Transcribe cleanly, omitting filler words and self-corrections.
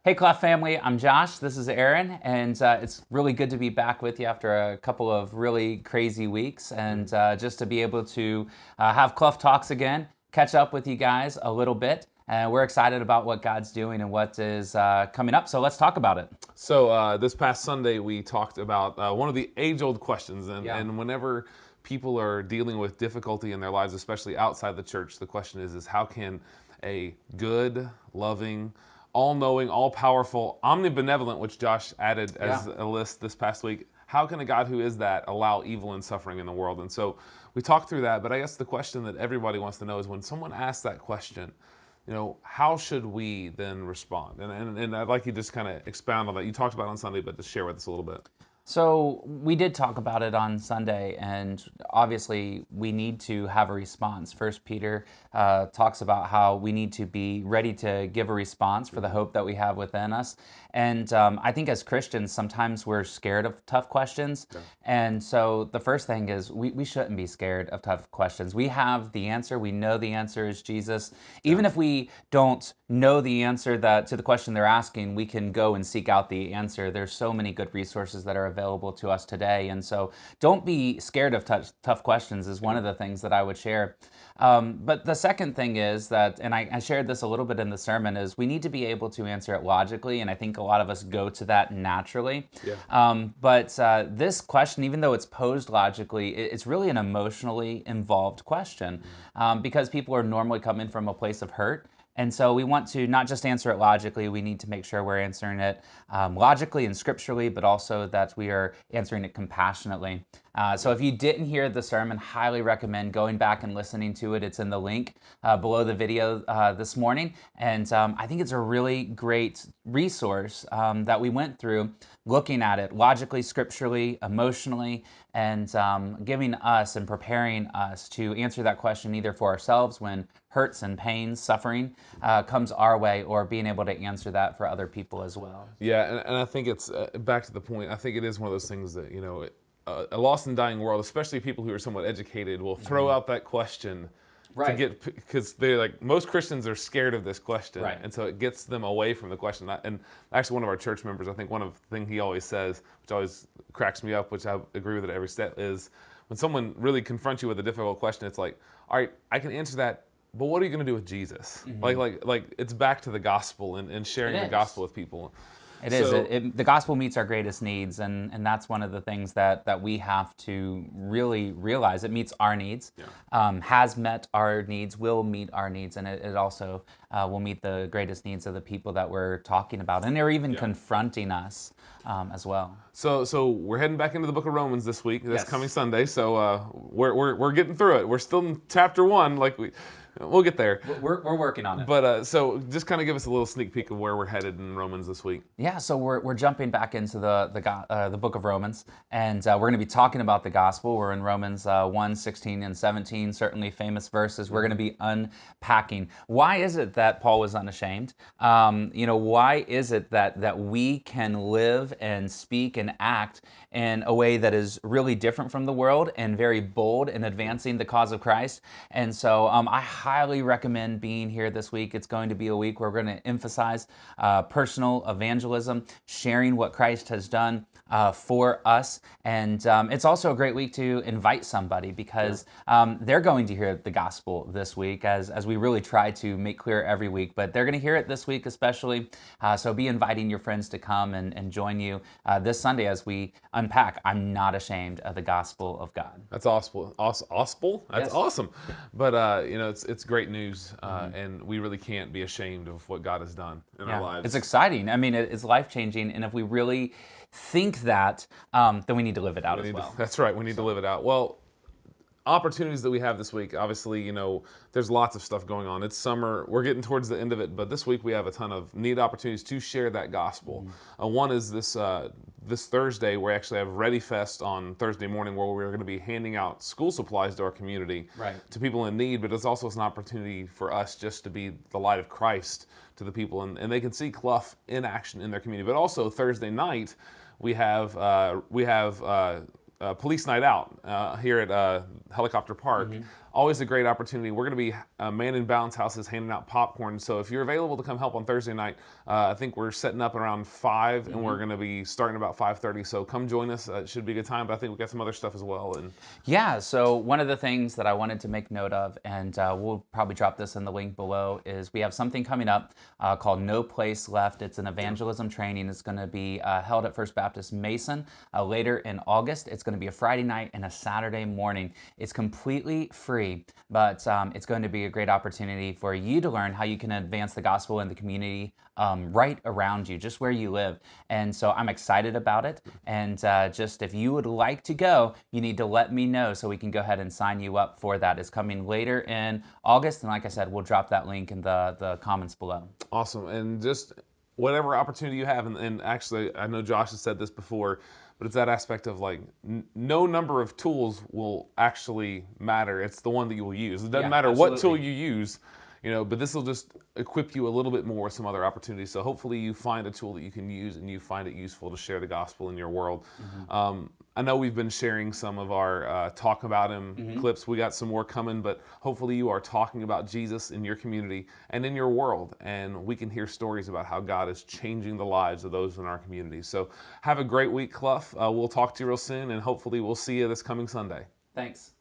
Hey, Clough family, I'm Josh. This is Aaron, and it's really good to be back with you after a couple of really crazy weeks, and just to be able to have Clough Talks again, catch up with you guys a little bit. And we're excited about what God's doing and what is coming up, so let's talk about it. So this past Sunday, we talked about one of the age-old questions, and whenever people are dealing with difficulty in their lives, especially outside the church, the question is how can a good, loving, all-knowing, all-powerful, omnibenevolent, which Josh added Yeah. as a list this past week, how can a God who is that allow evil and suffering in the world? And so we talked through that, but I guess the question that everybody wants to know is when someone asks that question, how should we then respond? And I'd like you to just kind of expound on that. You talked about it on Sunday, but to share with us a little bit. So we did talk about it on Sunday, and obviously we need to have a response. First Peter talks about how we need to be ready to give a response for the hope that we have within us. And I think as Christians, sometimes we're scared of tough questions. Yeah. And so the first thing is we shouldn't be scared of tough questions. We have the answer. We know the answer is Jesus. Even if we don't know the answer to the question they're asking, we can go and seek out the answer. There's so many good resources that are available to us today. And so don't be scared of tough questions is one of the things that I would share. But the second thing is that, and I shared this a little bit in the sermon, is we need to be able to answer it logically. And I think a lot of us go to that naturally. Yeah. But this question, even though it's posed logically, it's really an emotionally involved question because people are normally coming from a place of hurt. And so we want to not just answer it logically, we need to make sure we're answering it logically and scripturally, but also that we are answering it compassionately. So if you didn't hear the sermon, highly recommend going back and listening to it. It's in the link below the video this morning. And I think it's a really great resource that we went through looking at it logically, scripturally, emotionally, and giving us and preparing us to answer that question either for ourselves when hurts and pains, suffering comes our way, or being able to answer that for other people as well. Yeah, and I think it's back to the point. I think it is one of those things that, a lost and dying world, especially people who are somewhat educated, will throw out that question to Right. get, because they're like, most Christians are scared of this question. Right. And so it gets them away from the question. And actually, one of our church members, I think one of the things he always says, which always cracks me up, which I agree with at every step, is when someone really confronts you with a difficult question, it's like, all right, I can answer that, but what are you going to do with Jesus? Like it's back to the gospel and It sharing the is. gospel with people. It is. So The gospel meets our greatest needs, and that's one of the things that we have to really realize. It meets our needs, yeah. has met our needs, will meet our needs, and it also will meet the greatest needs of the people that we're talking about, and they're even Yeah. confronting us as well. So we're heading back into the book of Romans this week, this coming Yes. Sunday. So we're getting through it. We're still in chapter 1, like we'll get there. We're working on it. But so just kind of give us a little sneak peek of where we're headed in Romans this week. Yeah, so we're jumping back into the book of Romans, and we're going to be talking about the gospel. We're in Romans 1, 16, and 17, certainly famous verses. We're going to be unpacking. Why is it that Paul was unashamed? Why is it that we can live and speak and act in a way that is really different from the world and very bold in advancing the cause of Christ? And so I highly recommend being here this week. It's going to be a week where we're going to emphasize personal evangelism, sharing what Christ has done for us. And it's also a great week to invite somebody because they're going to hear the gospel this week as we really try to make clear every week. But they're going to hear it this week especially. So be inviting your friends to come and join you this Sunday as we unpack I'm not ashamed of the gospel of God. That's awesome. Awesome. That's Yes. awesome. But it's great news, and we really can't be ashamed of what God has done in our Yeah, it's lives. exciting. I mean, it's life changing, and if we really think that, then we need to live it out We as need to, well. that's right. We need to live it out. Well, opportunities that we have this week, obviously, there's lots of stuff going on. It's summer. We're getting towards the end of it, but this week we have a ton of neat opportunities to share that gospel. One is this Thursday. We actually have Ready Fest on Thursday morning, where we're going to be handing out school supplies to our community, Right. to people in need. But it's also an opportunity for us just to be the light of Christ to the people, and they can see Clough in action in their community. But also Thursday night, we have police night out here at Helicopter Park. always a great opportunity. We're going to be Man in Balance Houses handing out popcorn. So if you're available to come help on Thursday night, I think we're setting up around 5, and we're going to be starting about 5:30. So come join us. It should be a good time. But I think we got some other stuff as well. And Yeah, so one of the things that I wanted to make note of, and we'll probably drop this in the link below, is we have something coming up called No Place Left. It's an evangelism training. It's going to be held at First Baptist Mason later in August. It's going to be a Friday night and a Saturday morning. It's completely free, but it's going to be a great opportunity for you to learn how you can advance the gospel in the community right around you, just where you live. And so I'm excited about it. And just if you would like to go, you need to let me know so we can go ahead and sign you up for that. It's coming later in August. And like I said, we'll drop that link in the comments below. awesome. And just whatever opportunity you have, and actually, I know Josh has said this before, but it's that aspect of like no number of tools will actually matter. It's the one that you will use. It doesn't Yeah, matter what tool absolutely. you use, but this will just equip you a little bit more with some other opportunities. So hopefully you find a tool that you can use and you find it useful to share the gospel in your world. I know we've been sharing some of our talk about him clips. We got some more coming, but hopefully you are talking about Jesus in your community and in your world, and we can hear stories about how God is changing the lives of those in our community. So have a great week, Clough. We'll talk to you real soon, and hopefully we'll see you this coming Sunday. Thanks.